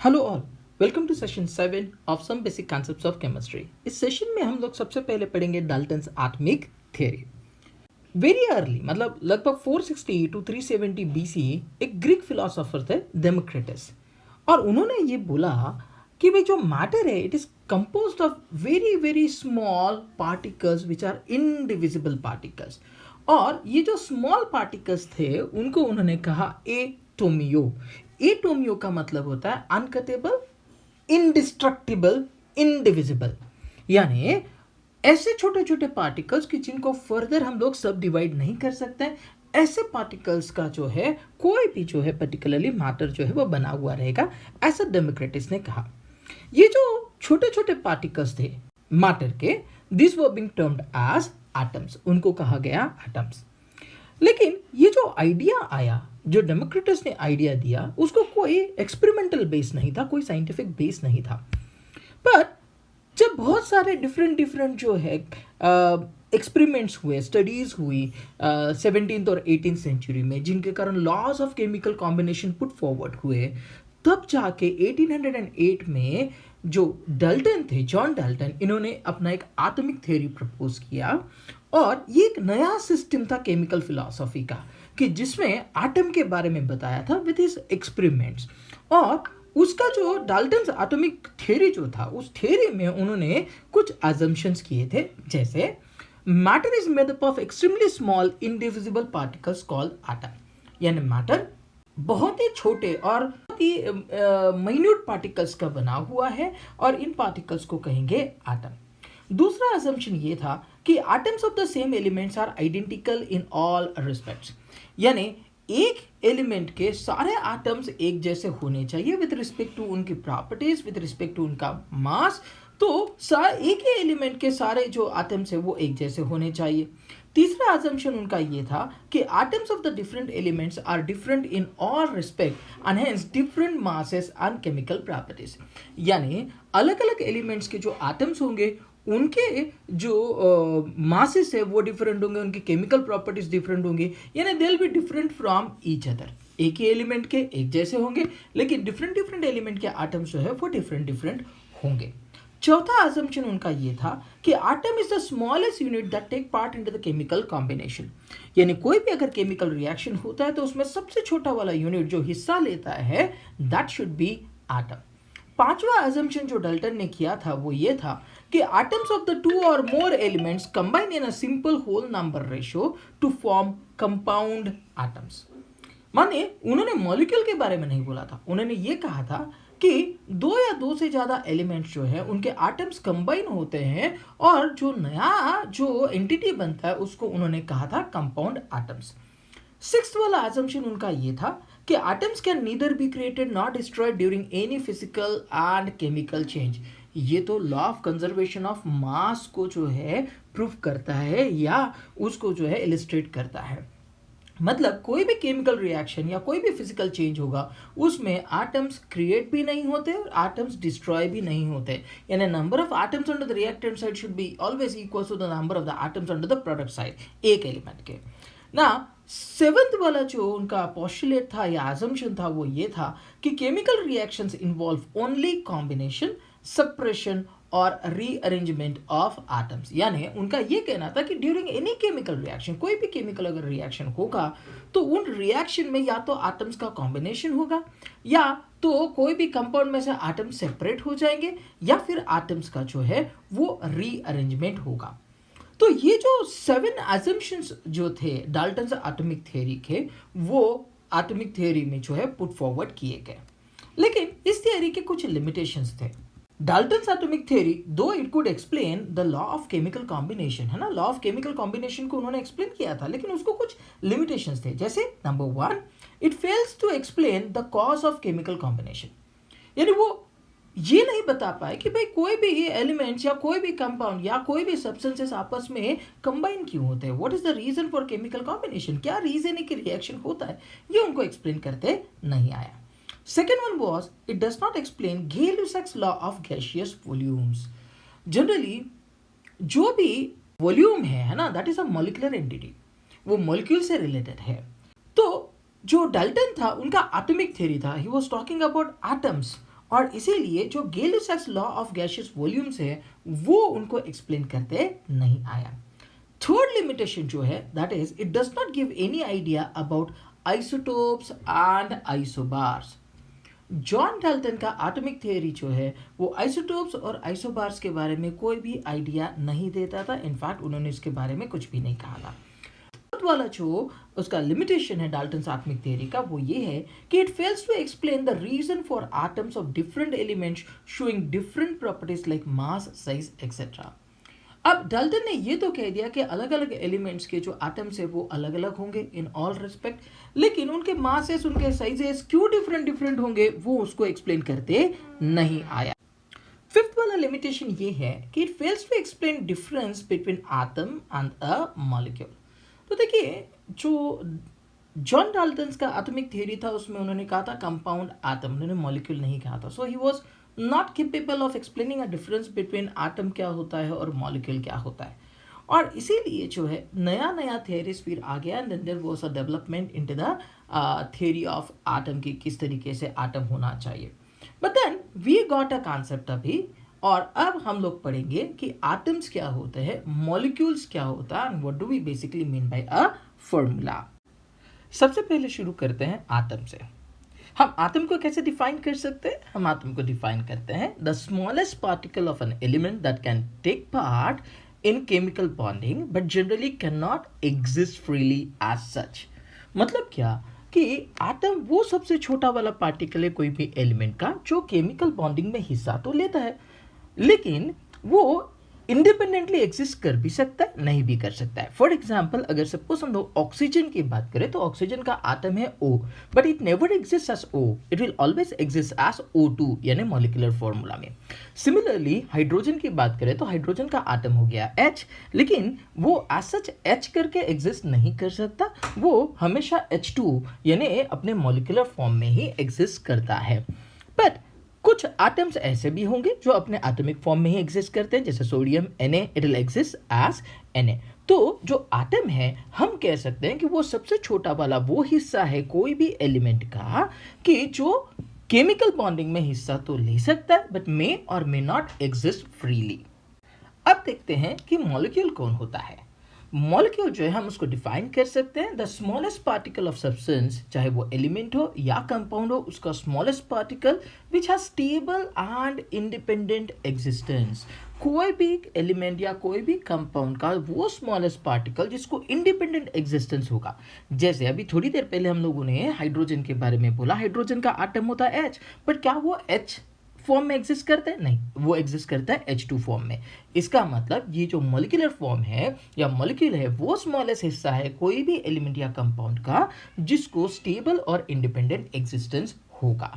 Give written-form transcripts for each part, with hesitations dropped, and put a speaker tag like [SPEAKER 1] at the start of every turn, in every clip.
[SPEAKER 1] Hello all, welcome to session 7 of some basic concepts of chemistry. इस session में हम लोग सबसे पहले पढ़ेंगे Dalton's atomic theory. Very early मतलब लगभग 460 टू 370 बीसी एक ग्रीक फिलोसोफर थे डेमोक्रिटस, और उन्होंने ये बोला कि भाई जो मैटर है it is composed of very very small particles which are indivisible particles. और ये जो स्मॉल पार्टिकल्स थे उनको उन्होंने कहा एटोमियो। एटोमियो का मतलब होता है अनकटेबल, इंडिस्ट्रक्टिबल, इनडिविजिबल, यानी ऐसे छोटे छोटे पार्टिकल्स कि जिनको फर्दर हम लोग सब डिवाइड नहीं कर सकते। ऐसे पार्टिकल्स का जो है कोई भी जो है पर्टिकुलरली मैटर जो है वो बना हुआ रहेगा, ऐसा डेमोक्रिटस ने कहा। ये जो छोटे छोटे पार्टिकल्स थे मैटर के, this were being termed as atoms, उनको कहा गया एटम्स। लेकिन ये जो आइडिया आया, जो डेमोक्रिटस ने आइडिया दिया, उसको कोई एक्सपेरिमेंटल बेस नहीं था, कोई साइंटिफिक बेस नहीं था। पर जब बहुत सारे डिफरेंट डिफरेंट जो है एक्सपेरिमेंट्स हुए, स्टडीज हुई 17th और 18th सेंचुरी में, जिनके कारण laws of chemical combination put forward हुए, तब जाके 1808 में जो डाल्टन थे, जॉन डाल्टन, इन्होंने अपना एक एटॉमिक थ्योरी प्रपोज किया। और ये एक नया सिस्टम था केमिकल फिलॉसफी का, कि जिसमें एटम के बारे में बताया था विद हिज एक्सपेरिमेंट्स। और उसका जो डाल्टन्स एटॉमिक थ्योरी जो था, उस थ्योरी में उन्होंने कुछ अजम्पशंस किए थे, जैसे matter is made up of extremely small indivisible particles called atom, यानी मैटर बहुत ही छोटे और बहुत ही माइन्यूट पार्टिकल्स का बना हुआ है, और इन पार्टिकल्स को कहेंगे एटम। दूसरा असम्पशन ये था कि atoms of the same elements are identical in all respects, यानी एक एलिमेंट के सारे एटम्स एक जैसे होने चाहिए विद रिस्पेक्ट टू उनकी प्रॉपर्टीज, विद रिस्पेक्ट टू उनका मास। तो एक ही एलिमेंट के सारे जो एटम्स है वो एक जैसे होने चाहिए। तीसरा असम्पशन उनका ये था कि atoms of the different elements are different in all respect and hence different masses and chemical properties, यानी अलग अलग एलिमेंट्स के जो एटम्स होंगे उनके जो मासेस है वो डिफरेंट होंगे, उनकी केमिकल प्रॉपर्टीज डिफरेंट होंगी, यानी they will be different from each other. एक ही एलिमेंट के एक जैसे होंगे, लेकिन डिफरेंट डिफरेंट एलिमेंट के एटम्स जो है वो डिफरेंट डिफरेंट होंगे। चौथा असम्पशन उनका ये था कि atom is the smallest unit that take part in the chemical combination, यानी कोई भी अगर केमिकल रिएक्शन होता है तो उसमें सबसे छोटा वाला यूनिट जो हिस्सा लेता है दैट शुड बी एटम। पांचवा असम्पशन जो डाल्टन ने किया था वो ये था कि एटम्स ऑफ द टू और more elements combine in a simple whole number ratio to form compound atoms. माने उन्होंने मॉलिक्यूल के बारे में नहीं बोला था, उन्होंने ये कहा था कि दो या दो से ज्यादा एलिमेंट्स जो है उनके एटम्स कंबाइन होते हैं, और जो नया जो एंटिटी बनता है उसको उन्होंने कहा था कंपाउंड एटम्स। सिक्स्थ वाला assumption उनका ये था कि atoms can neither be created nor destroyed during any physical and chemical change। ये तो law of conservation of mass को जो है प्रूव करता है या उसको जो है इलिस्ट्रेट करता है। मतलब कोई भी केमिकल रिएक्शन या कोई भी फिजिकल चेंज होगा उसमें एटम्स क्रिएट भी नहीं होते और एटम्स डिस्ट्रॉय भी नहीं होते, यानी number of atoms on the reactant side should be always equal to the number of the atoms on the product side एक एलिमेंट के ना। सेवेंथ वाला जो उनका पोस्टुलेट था या assumption था वो ये था कि chemical reactions involve only combination, suppression और रीअरेंजमेंट ऑफ एटम्स, यानी उनका ये कहना था कि ड्यूरिंग एनी केमिकल रिएक्शन, कोई भी केमिकल अगर रिएक्शन होगा तो उन रिएक्शन में या तो एटम्स का कॉम्बिनेशन होगा, या तो कोई भी कंपाउंड में से एटम्स सेपरेट हो जाएंगे, या फिर एटम्स का जो है वो रीअरेंजमेंट होगा। तो ये जो 7 assumptions जो थे डाल्टन्स एटॉमिक थ्योरी के, वो एटॉमिक थ्योरी में जो है पुट फॉरवर्ड किए गए। लेकिन इस थ्योरी के कुछ लिमिटेशंस थे। डाल्टन्स एटॉमिक थ्योरी दो it could explain the law of chemical combination, है ना, लॉ ऑफ केमिकल कॉम्बिनेशन को उन्होंने एक्सप्लेन किया था, लेकिन उसको कुछ लिमिटेशंस थे। जैसे number 1, it fails to explain the cause of chemical combination, यानी वो ये नहीं बता पाए कि भाई कोई भी एलिमेंट्स या कोई भी कंपाउंड या कोई भी सब्सटेंसेस आपस में कंबाइन क्यों होते हैं, what is the reason for chemical combination, क्या रीजन है कि रिएक्शन होता है, ये उनको एक्सप्लेन करते नहीं आया। Second one was it does not explain Gay-Lussac's law of gaseous volumes. Generally जो भी वॉल्यूम है ना, that is a molecular entity, वो मॉलिक्यूल से रिलेटेड है। तो जो डाल्टन था उनका एटॉमिक थ्योरी था, he was talking about atoms और इसीलिए जो गेले-साक्स लॉ ऑफ गैसियस वॉल्यूम्स है वो उनको एक्सप्लेन करते नहीं आया। थर्ड लिमिटेशन जो है that is it does not give any idea about isotopes and isobars. John Dalton का एटॉमिक थ्योरी जो है वो आइसोटोप्स और आइसोबार्स के बारे में कोई भी आइडिया नहीं देता था। इनफैक्ट उन्होंने इसके बारे में कुछ भी नहीं कहा था। वाला जो उसका लिमिटेशन है डाल्टन्स एटॉमिक थ्योरी का वो ये है कि it fails to explain the reason for atoms of different elements showing different properties like mass, size etcetera. अब डाल्टन ने ये तो कह दिया कि अलग अलग एलिमेंट्स के जो एटम्स है वो अलग अलग होंगे इन ऑल रिस्पेक्ट, लेकिन उनके मासेस, उनके साइजेस क्यों डिफरेंट डिफरेंट होंगे वो उसको एक्सप्लेन करते नहीं आया। फिफ्थ वाला लिमिटेशन ये है कि it fails to explain difference between atom and a molecule. तो देखिए जो जॉन डाल्टन्स का एटॉमिक थ्योरी था उसमें उन्होंने कहा था कंपाउंड एटम, उन्होंने मॉलिक्यूल नहीं कहा था। So he was not capable of explaining a difference between atom क्या होता है और मॉलिक्यूल क्या होता है, और इसीलिए जो है नया नया थ्योरीज फिर आ गया and then there was a development into the theory of atom की किस तरीके से एटम होना चाहिए। But then we got a concept अभी, और अब हम लोग पढ़ेंगे कि एटम्स क्या होते हैं, मॉलिक्यूल्स क्या होता है, and what do we basically mean by a formula. सबसे पहले शुरू करते हैं एटम से। हम एटम को कैसे डिफाइन कर सकते हैं? हम एटम को डिफाइन करते हैं the smallest particle of an element that can take part in chemical bonding but generally can not exist freely as such. मतलब क्या कि एटम वो सबसे छोटा वाला पार्टिकल है कोई भी एलिमेंट का जो केमिकल बॉन्डिंग में हिस्सा तो लेता है, लेकिन वो इंडिपेंडेंटली एग्जिस्ट कर भी सकता है, नहीं भी कर सकता है। फॉर एग्जाम्पल अगर सपोज हम लोग ऑक्सीजन की बात करें तो ऑक्सीजन का आटम है O, but it never exist as O, it will always exist as O2 यानी मॉलिक्यूलर फॉर्मूला में। सिमिलरली हाइड्रोजन की बात करें तो हाइड्रोजन का आटम हो गया H, लेकिन वो एज सच H करके एग्जिस्ट नहीं कर सकता, वो हमेशा H2 यानी अपने मॉलिक्यूलर फॉर्म में ही एग्जिस्ट करता है। बट कुछ एटम्स ऐसे भी होंगे जो अपने एटॉमिक फॉर्म में ही एग्जिस्ट करते हैं, जैसे sodium Na, it will exist as Na। तो जो एटम है हम कह सकते हैं कि वो सबसे छोटा वाला वो हिस्सा है कोई भी एलिमेंट का कि जो केमिकल बॉन्डिंग में हिस्सा तो ले सकता है बट मे और मे नॉट एग्जिस्ट फ्रीली। अब देखते हैं कि मॉलिक्यूल कौन होता है। मॉलिक्यूल जो है हम उसको डिफाइन कर सकते हैं the smallest particle of substance, चाहे वो एलिमेंट हो या कंपाउंड हो, उसका smallest particle which has stable and independent existence. कोई भी एलिमेंट या कोई भी कंपाउंड का वो स्मॉलेस्ट पार्टिकल जिसको इंडिपेंडेंट एग्जिस्टेंस होगा। जैसे अभी थोड़ी देर पहले हम लोगों ने हाइड्रोजन के बारे में बोला, हाइड्रोजन का आटम होता है H, बट क्या वो H फॉर्म में एग्जिस्ट करता है? नहीं, वो एग्जिस्ट करता है H2 फॉर्म में। इसका मतलब ये जो मॉलिक्यूलर फॉर्म है या मॉलिक्यूल है वो स्मॉलेस्ट हिस्सा है कोई भी एलिमेंट या कंपाउंड का जिसको स्टेबल और इंडिपेंडेंट एग्जिस्टेंस होगा।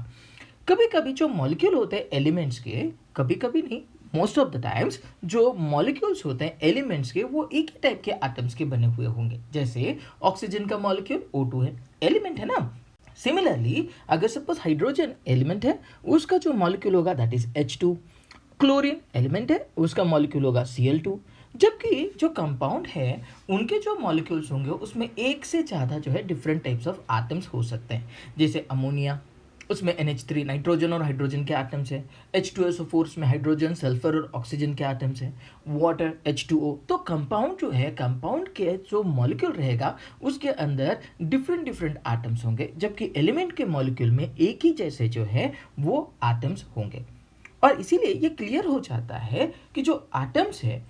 [SPEAKER 1] कभी कभी जो मॉलिक्यूल होते हैं एलिमेंट्स के, कभी कभी नहीं, मोस्ट ऑफ द टाइम्स जो मॉलिक्यूल्स होते हैं एलिमेंट्स के वो एक ही टाइप के एटम्स के बने हुए होंगे। जैसे ऑक्सीजन का मॉलिक्यूल O2 है, एलिमेंट है ना। सिमिलरली अगर सपोज हाइड्रोजन एलिमेंट है उसका जो मॉलिक्यूल होगा that is H2, chlorine element है उसका मॉलिक्यूल होगा Cl2, जबकि जो कंपाउंड है उनके जो मॉलिक्यूल्स होंगे उसमें एक से ज़्यादा जो है डिफरेंट टाइप्स ऑफ एटम्स हो सकते हैं। जैसे अमोनिया, उसमें NH3 नाइट्रोजन और हाइड्रोजन के एटम्स हैं, H2SO4 में हाइड्रोजन, सल्फर और ऑक्सीजन के एटम्स हैं, वाटर H2O। तो कंपाउंड जो है, कंपाउंड के जो मॉलिक्यूल रहेगा उसके अंदर डिफरेंट डिफरेंट एटम्स होंगे, जबकि एलिमेंट के मॉलिक्यूल में एक ही जैसे जो है वो एटम्स होंगे। और इसीलिए ये क्लियर हो जाता है कि जो एटम्स है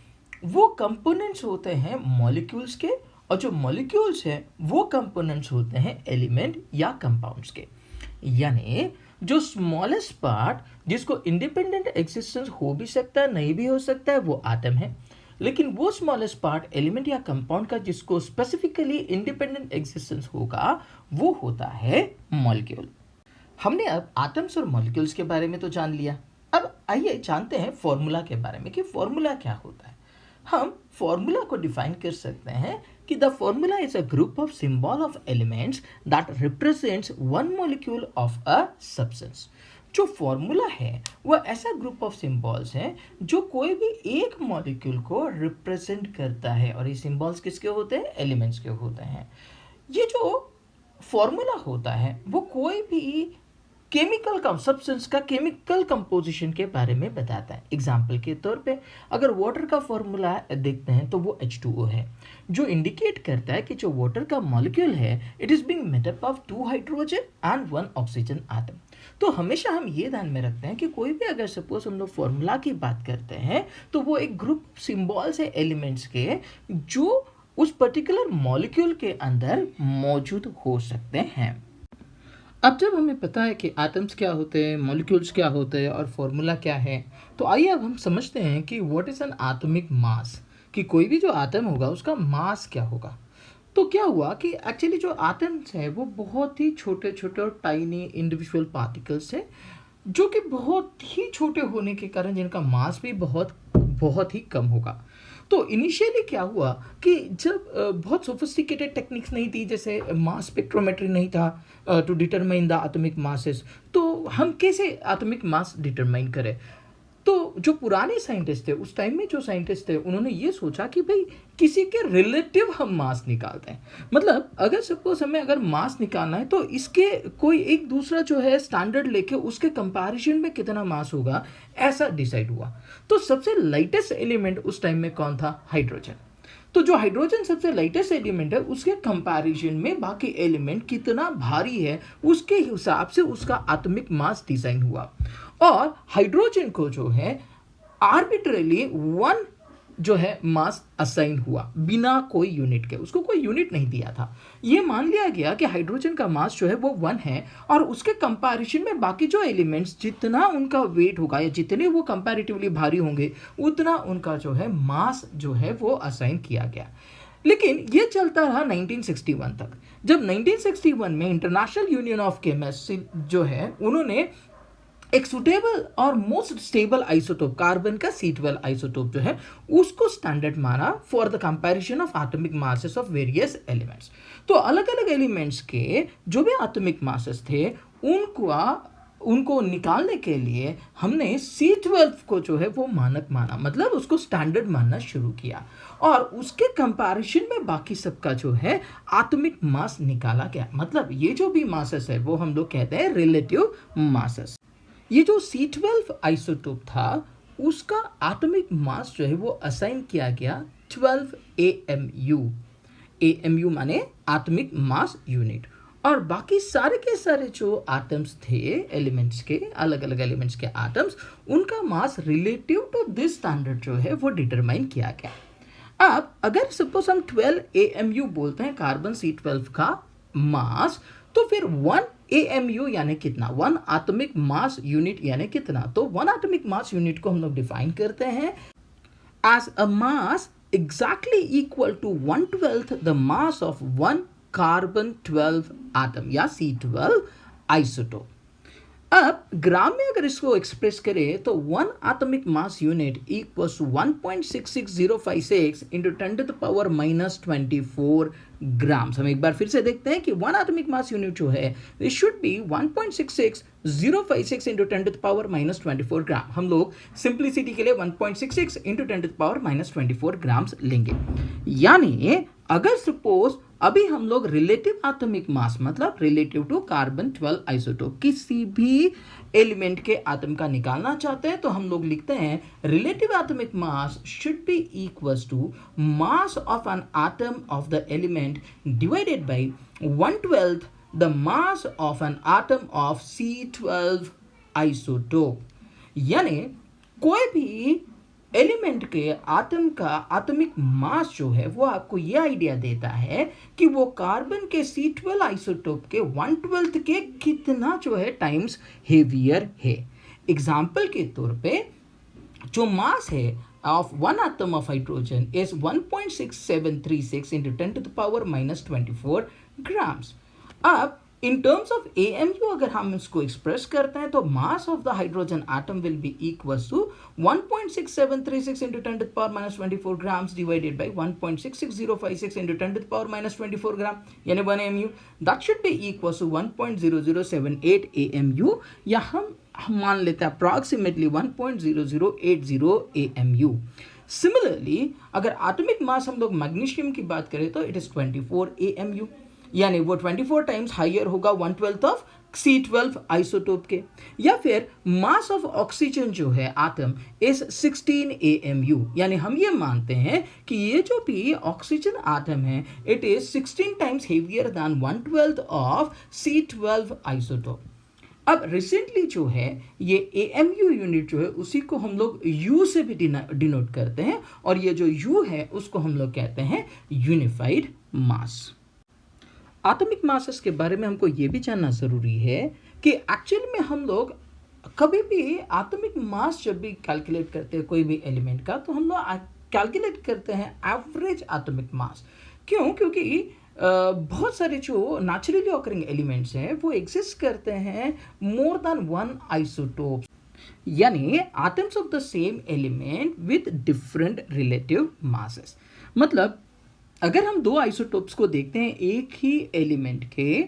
[SPEAKER 1] वो कंपोनेंट्स होते हैं मॉलिक्यूल्स के, और जो मॉलिक्यूल्स हैं वो कंपोनेंट्स होते हैं एलिमेंट या कंपाउंड्स के। यानी जो स्मॉलेस्ट पार्ट जिसको इंडिपेंडेंट एग्जिस्टेंस हो भी सकता है, नहीं भी हो सकता है, वो एटम है, लेकिन वो स्मॉलेस्ट पार्ट एलिमेंट या कंपाउंड का जिसको स्पेसिफिकली इंडिपेंडेंट एग्जिस्टेंस होगा वो होता है मॉलिक्यूल। हमने अब एटम्स और मॉलिक्यूल्स के बारे में तो जान लिया, अब आइए जानते हैं फॉर्मूला के बारे में कि फॉर्मूला क्या होता है। हम फॉर्मूला को डिफाइन कर सकते हैं कि the formula is a group of symbol of elements that represents one molecule of a substance. जो फॉर्मूला है वो ऐसा ग्रुप ऑफ सिंबल्स है जो कोई भी एक मॉलिक्यूल को रिप्रेजेंट करता है, और ये सिंबल्स किसके होते हैं? एलिमेंट्स के होते हैं। ये जो फॉर्मूला होता है वो कोई भी केमिकल का सब्सटेंस का केमिकल कंपोजिशन के बारे में बताता है। एग्जाम्पल के तौर पे अगर वाटर का फॉर्मूला देखते हैं तो वो H2O है, जो इंडिकेट करता है कि जो वाटर का मॉलिक्यूल है it is being made up of 2 hydrogen and 1 oxygen atom. तो हमेशा हम ये ध्यान में रखते हैं कि कोई भी अगर सपोज हम लोग फॉर्मूला की बात करते हैं तो वो एक ग्रुप सिंबल्स है एलिमेंट्स के जो उस पर्टिकुलर मॉलिक्यूल के अंदर मौजूद हो सकते हैं। अब जब हमें पता है कि एटम्स क्या होते हैं, मॉलिक्यूल्स क्या होते हैं और फॉर्मूला क्या है, तो आइए अब हम समझते हैं कि what is an atomic mass, कि कोई भी जो एटम होगा उसका मास क्या होगा। तो क्या हुआ कि एक्चुअली जो एटम्स हैं वो बहुत ही छोटे छोटे और टाइनी इंडिविजुअल पार्टिकल्स हैं, जो कि बहुत ही छोटे होने के कारण जिनका मास भी बहुत बहुत ही कम होगा। तो इनिशियली क्या हुआ कि जब बहुत सोफिस्टिकेटेड टेक्निक्स नहीं थी, जैसे मास स्पेक्ट्रोमेट्री नहीं था to determine the atomic masses, तो हम कैसे एटॉमिक मास डिटरमाइन करें। तो जो पुराने साइंटिस्ट थे उस टाइम में, जो साइंटिस्ट थे उन्होंने ये सोचा कि भाई किसी के रिलेटिव हम मास निकालते हैं। मतलब अगर सपोज हमें अगर मास निकालना है तो इसके कोई एक दूसरा जो है स्टैंडर्ड लेके उसके कंपैरिजन में कितना मास होगा, ऐसा डिसाइड हुआ। तो सबसे लाइटेस्ट एलिमेंट उस टाइम में कौन था? हाइड्रोजन। तो जो हाइड्रोजन सबसे लाइटेस्ट एलिमेंट है उसके कंपैरिजन में बाकी एलिमेंट कितना भारी है उसके हिसाब से उसका एटॉमिक मास डिजाइन हुआ। और हाइड्रोजन को जो है आर्बिट्रली 1 जो है मास असाइन हुआ बिना कोई यूनिट के, उसको कोई यूनिट नहीं दिया था। ये मान लिया गया कि हाइड्रोजन का मास जो है वो 1 है और उसके कंपैरिजन में बाकी जो एलिमेंट्स जितना उनका वेट होगा या जितने वो कंपैरेटिवली भारी होंगे उतना उनका जो है मास जो है वो असाइन किया गया। लेकिन ये चलता रहा 1961 तक, जब 1961 में इंटरनेशनल यूनियन ऑफ केमिस्ट्री जो है उन्होंने एक सुटेबल और मोस्ट स्टेबल आइसोटोप कार्बन का C12 आइसोटोप जो है उसको स्टैंडर्ड माना for the comparison of atomic masses of various elements. तो अलग अलग एलिमेंट्स के जो भी एटॉमिक मासेस थे उनको निकालने के लिए हमने C12 को जो है वो मानक माना, मतलब उसको स्टैंडर्ड मानना शुरू किया और उसके कंपैरिजन में बाकी सबका जो है एटॉमिक मास निकाला गया। मतलब ये जो भी मासेस है वो हम लोग कहते हैं रिलेटिव मासेस। ये जो C12 आइसोटोप था उसका एटॉमिक मास जो है वो असाइन किया गया 12 AMU। AMU माने एटॉमिक मास यूनिट। और बाकी सारे के सारे जो एटम्स थे एलिमेंट्स के, अलग अलग एलिमेंट्स के एटम्स, उनका मास रिलेटिव टू दिस स्टैंडर्ड जो है वो डिटरमाइन किया गया। अब अगर सपोज हम 12 AMU बोलते हैं कार्बन C12 का मास, तो फिर 1 AMU यानी कितना, 1 एटॉमिक मास यूनिट यानी कितना। तो 1 एटॉमिक मास यूनिट को हम लोग डिफाइन करते हैं as a mass exactly equal to 1/12 the mass of 1 carbon 12 atom या C12 आइसोटोप। अब ग्राम में अगर इसको एक्सप्रेस करें तो 1 atomic mass unit equals to 1.66056 into 10⁻⁻24 grams. हम एक बार फिर से देखते हैं कि 1 एटॉमिक मास यूनिट जो है दिस शुड बी 1.66056 इंटू 10⁻⁻24 ग्राम। हम लोग सिंप्लिसिटी के लिए 1.66 इंटू 10⁻⁻24 ग्राम्स लेंगे। यानी अगर सपोज अभी हम लोग रिलेटिव एटॉमिक मास मतलब रिलेटिव टू कार्बन 12 आइसोटोप किसी भी एलिमेंट के एटम का निकालना चाहते हैं तो हम लोग लिखते हैं relative atomic mass should be equals to mass of an atom of the element divided by 1/12 the mass of an atom of C12 isotope. यानी कोई भी एलिमेंट के एटम का एटॉमिक मास जो है वो आपको ये आइडिया देता है कि वो कार्बन के C12 आइसोटोप के 1/12 के कितना जो है टाइम्स हेवियर है। एग्जाम्पल के तौर पे जो मास है of 1 atom of hydrogen is 1.6736 into 10⁻⁻24 grams। अब in terms of AMU अगर हम इसको एक्सप्रेस करते हैं तो mass of the hydrogen atom will be equals to 1.6736 into 10⁻⁻24 grams divided by 1.66056 into 10⁻⁻24 gram यानी 1 AMU। that should be equals to 1.0078 AMU या हम मान लेते हैं अप्रॉक्सीमेटली 1.0080 AMU। सिमिलरली अगर एटॉमिक मास हम लोग मैग्नीशियम की बात करें तो इट इज 24 AMU, यानी वो 24 टाइम्स हाइयर होगा 1/12 ऑफ C12 आइसोटोप के, या फिर मास ऑफ ऑक्सीजन जो है आटम इज 16 AMU, यानी हम ये मानते हैं कि ये जो भी ऑक्सीजन आटम है it is 16 times heavier than 1/12 of C12 isotope. अब रिसेंटली जो है ये AMU यूनिट जो है उसी को हम लोग U से भी डिनोट करते हैं, और ये जो U है उसको हम लोग कहते हैं यूनिफाइड मास। एटॉमिक मासेस के बारे में हमको ये भी जानना ज़रूरी है कि एक्चुअल में हम लोग कभी भी एटॉमिक मास जब भी कैलकुलेट करते हैं कोई भी एलिमेंट का, तो हम लोग कैलकुलेट करते हैं एवरेज एटॉमिक मास। क्यों? क्योंकि बहुत सारे जो नेचुरली ऑकरिंग एलिमेंट्स हैं वो एग्जिस्ट करते हैं मोर देन वन आइसोटोप, यानी atoms of the same element with different relative masses. मतलब अगर हम दो आइसोटोप्स को देखते हैं एक ही एलिमेंट के,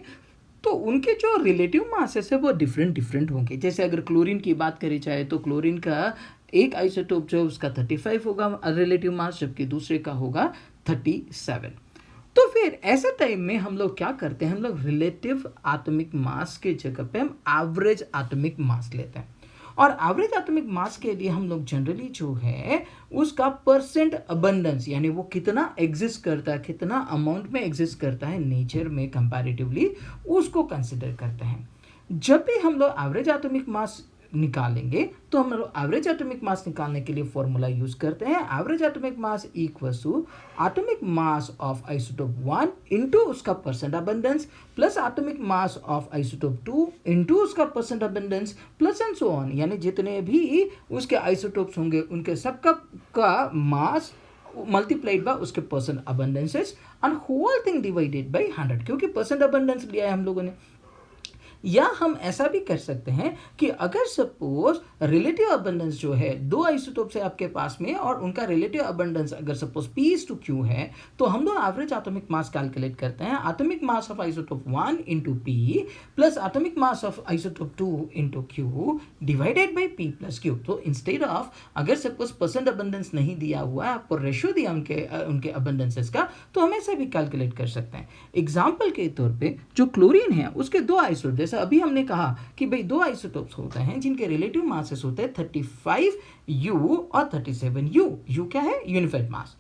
[SPEAKER 1] तो उनके जो रिलेटिव मासेस है वो डिफरेंट होंगे। जैसे अगर क्लोरीन की बात करी जाए तो क्लोरीन का एक आइसोटोप जो उसका 35 होगा रिलेटिव मास, जबकि दूसरे का होगा 37। तो फिर ऐसे टाइम में हम लोग क्या करते हैं, हम लोग रिलेटिव एटॉमिक मास के जगह पे हम एवरेज एटॉमिक मास लेते हैं। और एवरेज एटॉमिक मास के लिए हम लोग जनरली जो है उसका परसेंट अबंडेंस, यानी वो कितना एग्जिस्ट करता है, कितना अमाउंट में एग्जिस्ट करता है नेचर में कंपैरेटिवली, उसको कंसिडर करते हैं। जब भी हम लोग एवरेज एटॉमिक मास निकालेंगे तो हम लोग एवरेज एटॉमिक मास निकालने के लिए फॉर्मूला यूज करते हैं, average atomic mass equals to atomic mass of isotope 1 into उसका percent abundance plus atomic mass of isotope 2 into उसका percent abundance plus and so on, यानी जितने भी उसके आइसोटोप्स होंगे उनके सबका का मास मल्टीप्लाइड बाय उसके percent abundances and whole thing divided by 100, क्योंकि परसेंट अबंडेंस लिया है हम लोगों ने। या हम ऐसा भी कर सकते हैं कि अगर सपोज रिलेटिव अबंडेंस जो है दो आइसोटोप्स है आपके पास में और उनका रिलेटिव अबंडेंस अगर सपोज P/Q है, तो हम लोग एवरेज एटॉमिक मास कैलकुलेट करते हैं atomic mass of isotope 1 into P plus atomic mass of isotope 2 into Q divided by P+Q। तो इंस्टेड ऑफ अगर सपोज परसेंट अबंडेंस नहीं दिया हुआ है, आपको रेशियो दिया उनके अबंडेंसेस का, तो हम ऐसे भी कैलकुलेट कर सकते हैं। एग्जाम्पल के तौर पर जो क्लोरीन है उसके दो आइसोटोप, जैसे अभी हमने कहा कि भाई दो आइसोटोप्स होते हैं जिनके रिलेटिव मासेस होते हैं 35U और 37U। U क्या है? यूनिफाइड मास।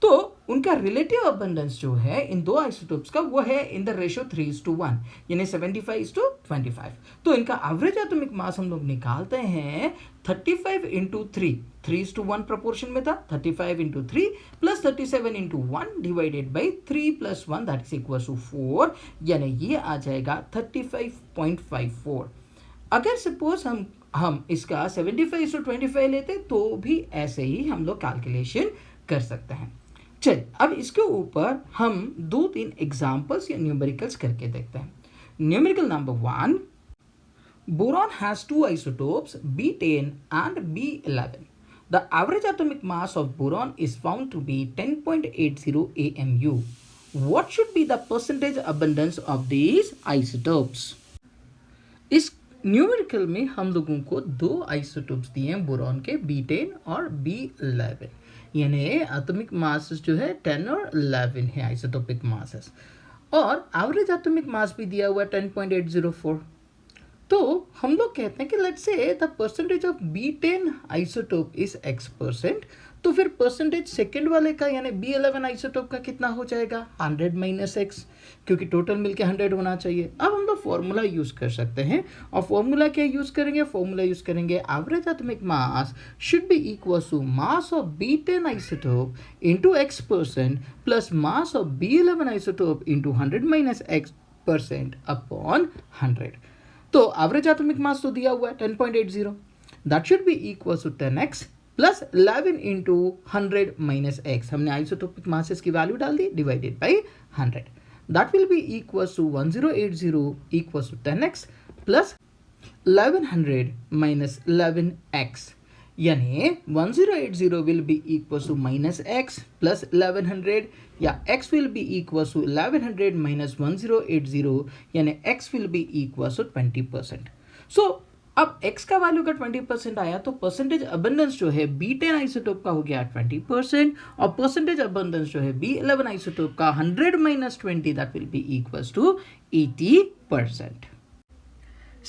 [SPEAKER 1] तो उनका रिलेटिव अबंडेंस जो है इन दो आइसोटोप्स का वो है इन द रेशियो 3:1, यानी 75:25। तो इनका एवरेज एटॉमिक मास हम लोग निकालते हैं 35 इंटू 3:1 प्रोपोर्शन में था, 35 into 3 plus 37 into 1 divided by 3 plus 1 that is equal to 4, यानी ये आ जाएगा 35.54। अगर सपोज हम इसका 75:25 लेते तो भी ऐसे ही हम लोग कैलकुलेशन कर सकते हैं। चल अब इसके ऊपर हम 2-3 एग्जाम्पल्स या न्यूमेरिकल्स करके देखते हैं। Numerical number 1, boron has two isotopes B10 and B11. The average atomic mass of boron is found to be 10.80 AMU. What should be the percentage abundance of these isotopes? इस numerical में हम लोगों को दो isotopes दिए हैं boron के, B10 और B11, यानी एटॉमिक मासेस जो है 10 और 11 है आइसोटोपिक मासेस, और एवरेज एटॉमिक मास भी दिया हुआ है 10.804। तो हम लोग कहते हैं कि let's say the percentage of B10 isotope is X%, तो फिर परसेंटेज सेकेंड वाले का यानी B11 आइसोटोप का कितना हो जाएगा? 100 माइनस X, क्योंकि टोटल मिलके 100 होना चाहिए। अब हम लोग फॉर्मूला यूज कर सकते हैं, और फॉर्मूला क्या यूज करेंगे? फॉर्मूला यूज करेंगे average atomic mass should be equal to mass of B10 isotope into X% plus mass of B11 isotope into 100 minus X% upon 100। तो एवरेज एटॉमिक मास तो दिया हुआ है 10.80, that should be equal to 10x plus 11 into 100 minus x। हमने isotopic masses की value डाल दी divided by 100, that will be equal to 1080 equal to 10x plus 1100 minus 11x, यानी 1080 will be equal to minus x plus 1100, या x will be equal to 1100 minus 1080, यानी x will be equal to 20%। So अब x का value का 20% आया तो percentage abundance जो है B10 आइसोटोप का हो गया 20%, और परसेंटेज अबंडेंस जो है B11 आइसोटोप का 100 minus 20 that will be equal to 80%।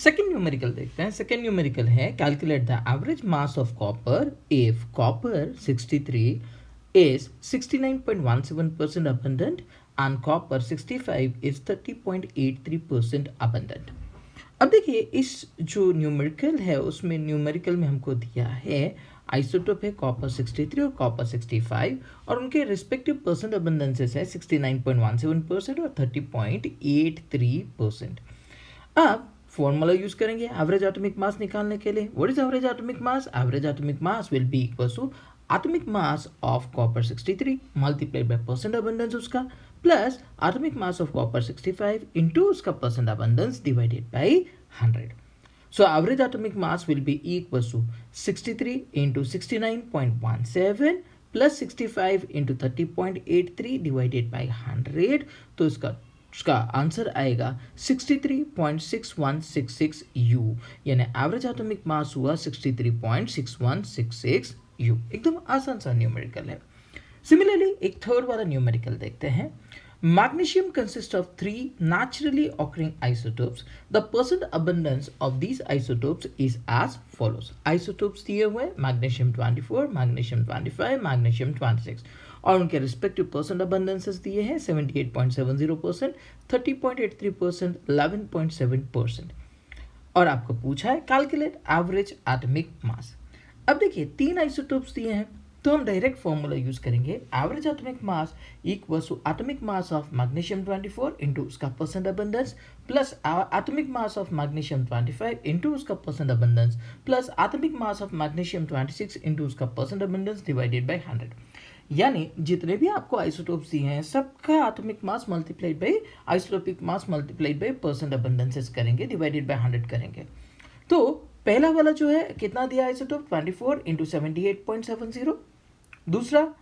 [SPEAKER 1] Second numerical देखते हैं। सेकेंड न्यूमेरिकल है calculate the average mass of copper if copper 63 is 69.17% abundant and copper 65 is 30.83% abundant। अब देखिए इस जो न्यूमेरिकल है उसमें न्यूमेरिकल में हमको दिया है आइसोटोप है कॉपर 63 और कॉपर 65 और उनके रिस्पेक्टिव परसेंट अबंडेंसेस है 69.17% और 30.83%। अब फॉर्मूला यूज करेंगे एवरेज एटॉमिक मास निकालने के लिए। What is average atomic mass? Average atomic mass will be equal to atomic mass of copper 63 multiplied by percent abundance उसका plus atomic mass of copper 65 into उसका percent abundance divided by 100। So average atomic mass will be equal to 63 into 69.17 plus 65 into 30.83 divided by 100। तो इसका answer आएगा 63.6166 U, यानी average atomic मास हुआ 63.6166 U। एकदम आसान सा न्यूमेरिकल है। सिमिलरली एक थर्ड वाला न्यूमेरिकल देखते हैं। Magnesium consists of 3 naturally occurring isotopes. The percent abundance of these isotopes is as follows. Isotopes दिए हुए magnesium 24, magnesium 25, magnesium 26 और उनके respective percent abundances दिए हैं 78.70%, 30.83%, 11.7%। और आपको पूछा है कैलकुलेट एवरेज एटॉमिक मास। अब देखिए 3 आइसोटोप्स दिए हैं तो हम डायरेक्ट फॉर्मूला यूज करेंगे average atomic mass equals to atomic mass of magnesium 24 into उसका percent abundance plus atomic mass of magnesium 25 into उसका percent abundance plus atomic mass of magnesium 26 into उसका परसेंट अबंडेंस डिवाइडेड बाय 100। यानी जितने भी आपको isotopes दिए हैं सबका atomic mass multiplied by isotopic mass multiplied by percent abundances करेंगे डिवाइडेड बाय 100 करेंगे। तो पहला वाला जो है कितना दिया आइसोटोप 24 इंटू 78.70। दूसरा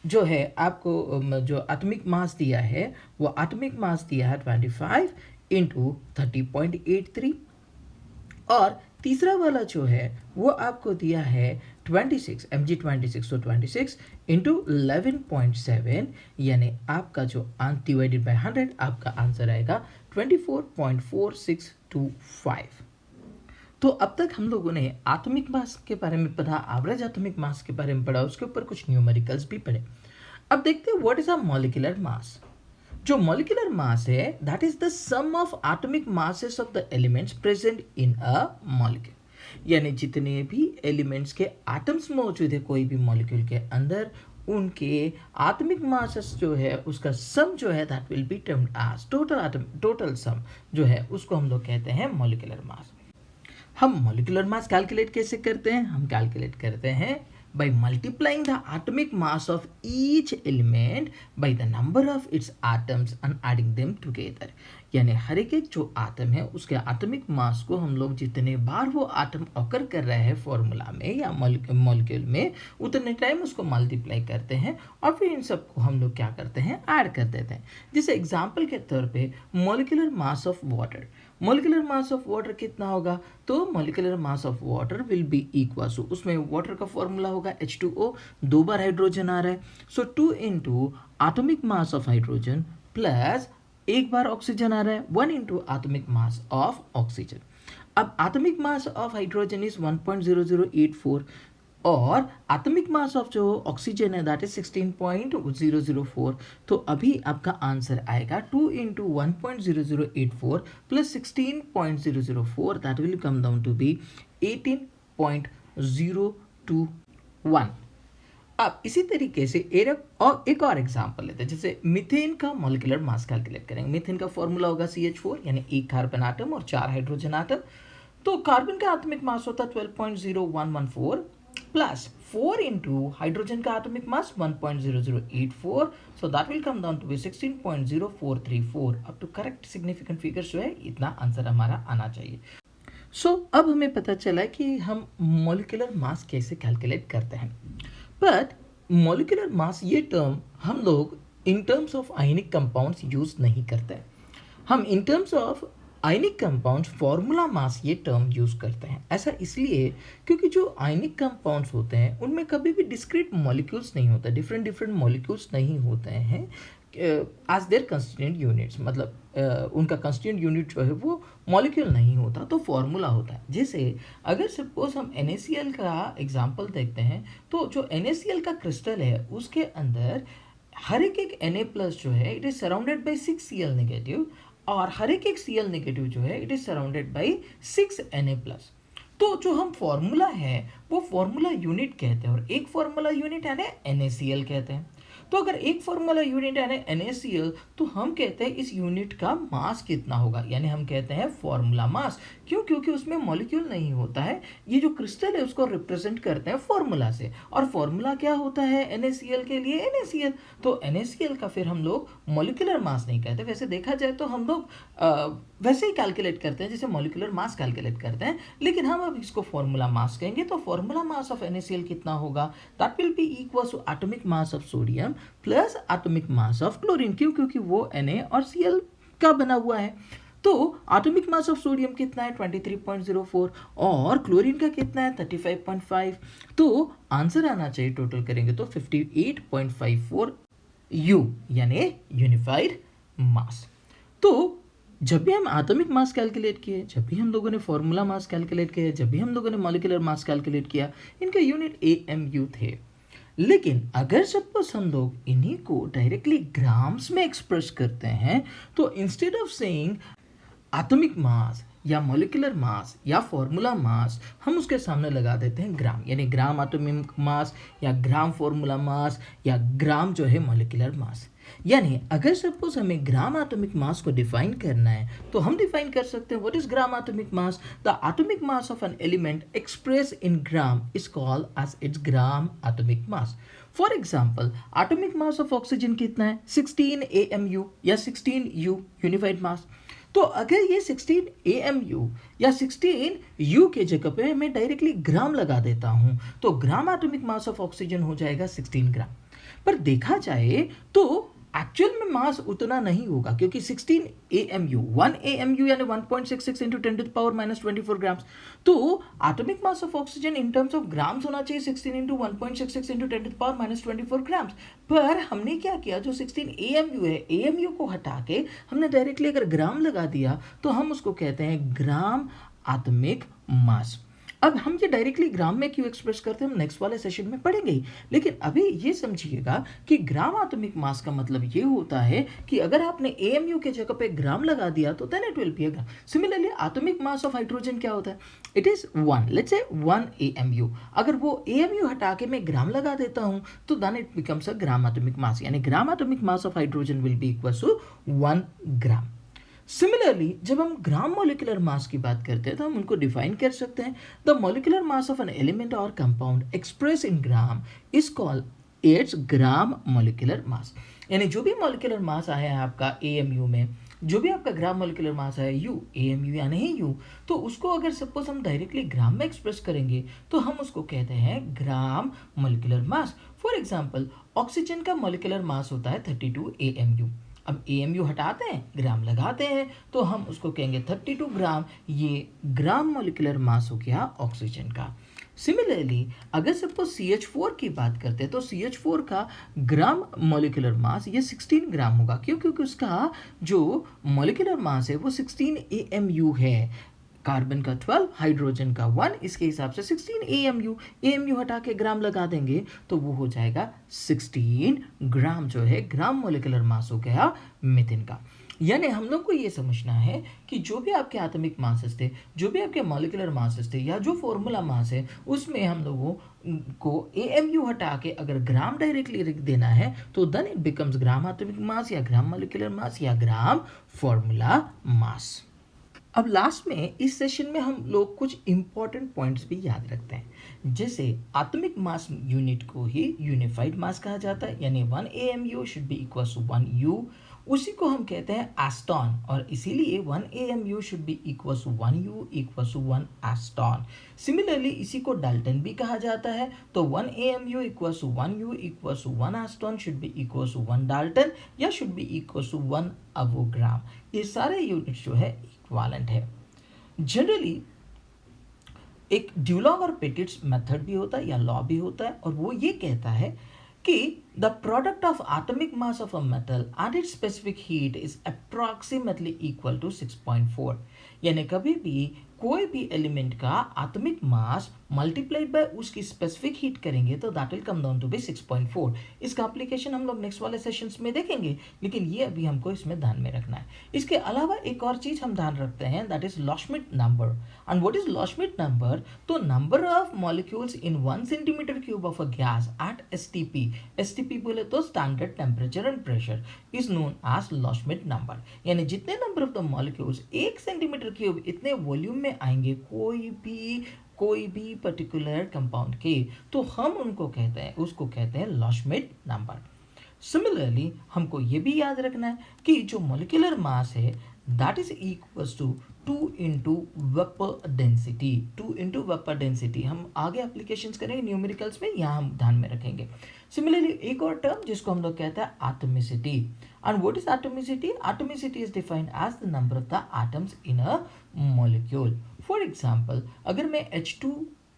[SPEAKER 1] जो है आपको जो एटॉमिक मास दिया है वो एटॉमिक मास दिया है 25 इंटू 30.83 और तीसरा वाला जो है वो आपको दिया है 26 Mg26 तो 26 इंटू 11.7 यानी आपका जो डिवाइडेड बाय 100 आपका आंसर आएगा 24.4625। तो अब तक हम लोगों ने एटॉमिक मास के बारे में पढ़ा, एवरेज एटॉमिक मास के बारे में पढ़ा, उसके ऊपर कुछ न्यूमेरिकल्स भी पढ़े। अब देखते हैं what is a molecular mass. जो मॉलिक्यूलर मास है that is the sum of atomic masses of the elements present in a molecule. यानी जितने भी एलिमेंट्स के एटम्स मौजूद है कोई भी मॉलिक्यूल के अंदर उनके एटॉमिक मासेस जो है उसका सम जो है that will be termed as total sum जो है उसको हम लोग कहते हैं मॉलिक्यूलर मास। हम मॉलिक्यूलर मास कैलकुलेट कैसे करते हैं? हम कैलकुलेट करते हैं by multiplying the atomic mass of each element by the number of its atoms and adding them together। यानी हर एक जो आटम है उसके एटॉमिक मास को हम लोग जितने बार वो आटम ऑकर कर रहे हैं फॉर्मूला में या मॉलिक्यूल में उतने टाइम उसको मल्टीप्लाई करते हैं और फिर इन सबको हम लोग क्या करते हैं ऐड कर देते हैं। जैसे एग्जांपल के तौर पे molecular mass of water, molecular mass of water कितना होगा? तो molecular mass of water will be equal to, उसमें वाटर का फॉर्मूला होगा H2O, 2 बार हाइड्रोजन आ रहा है so 2 into atomic mass of hydrogen plus 1 बार ऑक्सीजन आ रहा है 1 into atomic mass of oxygen. अब atomic mass of hydrogen is 1.0084 और एटॉमिक मास ऑफ जो ऑक्सीजन है दैट इज 16.004। तो अभी आपका आंसर आएगा 2 into 1.0084 plus 16.004 that will come down to be 18.021। अब इसी तरीके से एक और एग्जांपल लेते हैं। जैसे मीथेन का मॉलिक्यूलर मास कैलकुलेट करेंगे। मीथेन का फॉर्मूला होगा CH4 यानी 1 कार्बन आटम और 4 हाइड्रोजन आटम। तो कार्बन का एटॉमिक मास होता है 12.0114 प्लस 4 इंटू हाइड्रोजन का atomic mass 1.0084 so that will come down to be 16.0434। अब तो करेक्ट सिग्निफिकेंट फिगर्स जो है इतना आंसर हमारा आना चाहिए। सो अब हमें पता चला कि हम मॉलिक्यूलर मास कैसे कैलकुलेट करते हैं। बट मॉलिक्यूलर मास ये टर्म हम लोग in terms of ionic compounds use नहीं करते हैं। हम in terms of ionic compounds formula mass ये टर्म यूज करते हैं। ऐसा इसलिए क्योंकि जो आयनिक कंपाउंड्स होते हैं उनमें कभी भी डिस्क्रीट मॉलिक्यूल्स नहीं होते, डिफरेंट मॉलिक्यूल्स नहीं होते हैं। एज देयर कंस्टिट्यूएंट यूनिट्स, मतलब उनका कंस्टिट्यूएंट यूनिट जो है वो मॉलिक्यूल नहीं होता तो फॉर्मूला होता है। जैसे अगर सपोज हम NaCl का एग्जांपल देखते हैं, तो जो NaCl का क्रिस्टल है उसके अंदर हर एक Na प्लस जो है it is surrounded by 6Cl negative, और हर एक Cl नेगेटिव जो है it is surrounded by 6Na plus. तो जो हम फॉर्मूला है वो फॉर्मूला यूनिट कहते हैं, और एक फॉर्मूला यूनिट है ना NaCl कहते हैं। तो अगर एक फॉर्मूला यूनिट है ना NaCl, तो हम कहते हैं इस यूनिट का मास कितना होगा, यानी हम कहते हैं फॉर्मूला मास। क्यों? क्योंकि उसमें मॉलिक्यूल नहीं होता है, ये जो क्रिस्टल है उसको रिप्रेजेंट करते हैं फॉर्मूला से, और फॉर्मूला क्या होता है NaCl के लिए? NaCl। तो NaCl का फिर हम लोग मॉलिक्यूलर मास नहीं कहते, वैसे देखा जाए तो हम लोग वैसे ही कैलकुलेट करते हैं जैसे मॉलिक्यूलर मास कैलकुलेट करते हैं, लेकिन हम अब इसको फॉर्मूला मास कहेंगे। तो फॉर्मूला मास ऑफ NaCl कितना होगा? That will be equal to atomic mass of sodium plus atomic mass of chlorine. क्यों? क्योंकि वो Na और Cl का बना हुआ है। तो एटॉमिक मास ऑफ सोडियम कितना है? 23.04, और क्लोरीन का कितना है? 35.5। तो आंसर आना चाहिए, टोटल करेंगे तो 58.54 U, यानी यूनिफाइड मास। तो जब भी हम एटॉमिक मास कैलकुलेट किए, जब भी हम लोगों ने फॉर्मूला मास कैलकुलेट किया, जब भी हम लोगों ने मॉलिक्यूलर मास कैलकुलेट किया, इनके यूनिट AMU थे। लेकिन अगर सपोज हम लोग इन्हीं को डायरेक्टली ग्राम्स में एक्सप्रेस करते हैं, तो instead of saying atomic mass या मॉलिक्यूलर मास या फॉर्मूला मास, हम उसके सामने लगा देते हैं ग्राम, यानी ग्राम एटॉमिक मास या ग्राम फॉर्मूला मास या ग्राम जो है मॉलिक्यूलर मास। यानी अगर सपोज हमें ग्राम एटॉमिक मास को डिफाइन करना है, तो हम डिफाइन कर सकते हैं what is gram atomic mass? The atomic mass of an element express in gram is called as its gram atomic mass. For example, atomic mass of oxygen कितना है? 16 AMU या 16 U, यूनिफाइड मास। तो अगर ये 16 AMU या 16 U के जगह पे मैं डायरेक्टली ग्राम लगा देता हूं, तो ग्राम एटॉमिक मास ऑफ ऑक्सीजन हो जाएगा 16 ग्राम। पर देखा जाए तो एक्चुअल में मास उतना नहीं होगा, क्योंकि 16 AMU 1 AMU यानी 1.66 इंटू 10⁻⁻24 ग्राम्स। तो atomic mass of oxygen in terms of grams होना चाहिए 16 इंटू 1.66 इंटू 10⁻⁻24 ग्राम्स। पर हमने क्या किया, जो 16 AMU है, AMU को हटा के हमने डायरेक्टली अगर ग्राम लगा दिया, तो हम उसको कहते हैं ग्राम एटॉमिक मास। अब हम ये डायरेक्टली ग्राम में क्यों एक्सप्रेस करते हैं, हम नेक्स्ट वाले सेशन में पढ़ेंगे ही। लेकिन अभी ये समझिएगा कि ग्राम एटॉमिक मास का मतलब ये होता है कि अगर आपने AMU के जगह पे ग्राम लगा दिया, तो then it will be a gram. Similarly atomic mass of hydrogen क्या होता है? It is 1, let's say 1 AMU। अगर वो AMU हटा के मैं ग्राम लगा देता हूं, तो then it becomes a gram atomic mass, यानी gram atomic mass of hydrogen will be equal to 1 gram. Similarly जब हम ग्राम मॉलिक्यूलर मास की बात करते हैं, तो हम उनको डिफाइन कर सकते हैं। The molecular mass of an element or compound express in gram is called its gram molecular mass. यानी जो भी मॉलिक्यूलर मास आया है आपका AMU में, जो भी आपका ग्राम मॉलिक्यूलर मास है U, AMU या नहीं U, तो उसको अगर सपोज हम डायरेक्टली ग्राम में एक्सप्रेस करेंगे, तो हम उसको कहते हैं ग्राम molecular mass. For example, oxygen का मॉलिक्यूलर मास होता है 32 AMU। अब AMU हटाते हैं, ग्राम लगाते हैं, तो हम उसको कहेंगे 32 ग्राम। ये ग्राम मॉलिक्यूलर मास हो गया ऑक्सीजन का। सिमिलरली अगर सपोज CH4 की बात करते हैं, तो CH4 का ग्राम मॉलिक्यूलर मास ये 16 ग्राम होगा। क्यों? क्योंकि उसका जो मॉलिक्यूलर मास है वो 16 AMU है। कार्बन का 12, हाइड्रोजन का 1, इसके हिसाब से 16 AMU। AMU हटा के ग्राम लगा देंगे, तो वो हो जाएगा 16 ग्राम, जो है ग्राम मॉलिक्यूलर मास हो गया मीथेन का। यानी हम लोग को ये समझना है कि जो भी आपके एटॉमिक मासेस थे, जो भी आपके मॉलिक्यूलर मासेस थे, या जो फॉर्मूला मास है, उसमें हम लोगों को AMU हटा के अगर ग्राम डायरेक्टली लिख देना है, तो then it becomes gram atomic mass या ग्राम मॉलिक्यूलर मास या ग्राम फॉर्मूला मास। अब लास्ट में इस सेशन में हम लोग कुछ इंपॉर्टेंट पॉइंट्स भी याद रखते हैं। जैसे एटॉमिक मास यूनिट को ही यूनिफाइड मास कहा जाता है, यानी 1 AMU should be equal to 1 U। उसी को हम कहते हैं एस्टॉन, और इसीलिए 1 AMU should be equal to 1 U equal to 1 Aston. Similarly इसी को डाल्टन भी कहा जाता है, तो 1 AMU equal to 1 U equal to 1 Aston should be equal to 1 Dalton, या should be equal to 1 avogram. ये सारे यूनिट्स जो है इक्विवेलेंट है। जनरली एक ड्यूलॉन्ग और पेटिट्स मेथड भी होता है या लॉ भी होता है, और वो ये कहता है कि the product of atomic mass of a metal and its specific heat is approximately equal to 6.4। यानी कभी भी कोई भी एलिमेंट का एटॉमिक मास मल्टीप्लाइड बाय उसकी स्पेसिफिक हीट करेंगे तो that will come down to be 6.4। इसका एप्लीकेशन हम लोग नेक्स्ट वाले सेशंस में देखेंगे, लेकिन ये अभी हमको इसमें ध्यान में रखना है। इसके अलावा एक और चीज हम ध्यान रखते हैं, that is Loschmidt number. And what is Loschmidt number? तो number of molecules in 1 centimetre cube of a gas at STP, STP बोले तो standard temperature and pressure, is known as Loschmidt number. यानी जितने number of the molecules 1 centimetre cube इतने volume में आएंगे कोई भी पर्टिकुलर कंपाउंड के, तो हम उनको कहते हैं, उसको कहते हैं लॉशमिट नंबर। सिमिलरली हमको ये भी याद रखना है कि जो मोलिकुलर मास है that is equals to 2 into vapour density. 2 into vapour density हम आगे एप्लीकेशंस करेंगे न्यूमेरिकल्स में, यहाँ हम ध्यान में रखेंगे। सिमिलरली एक और टर्म जिसको हम लोग कहते हैं atomicity. And what is atomicity? Atomicity is defined as the number of the atoms in a molecule. For example अगर मैं H2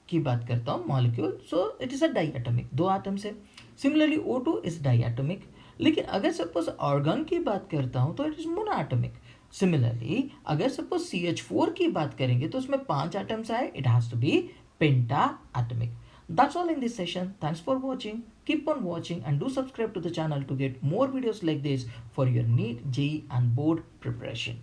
[SPEAKER 1] की बात करता हूँ molecule, so it is a diatomic, 2 atoms है। Similarly O2 is diatomic. लेकिन अगर suppose argon की बात करता हूँ तो इट इज मोनोएटॉमिक। सिमिलरली अगर सपोज CH4 की बात करेंगे तो उसमें 5 एटम्स आए, it has to be पेंटाएटॉमिक। That's all in this session. Thanks for watching. Keep on watching and do subscribe to the channel to get more videos like this for your NEET, JEE and board preparation.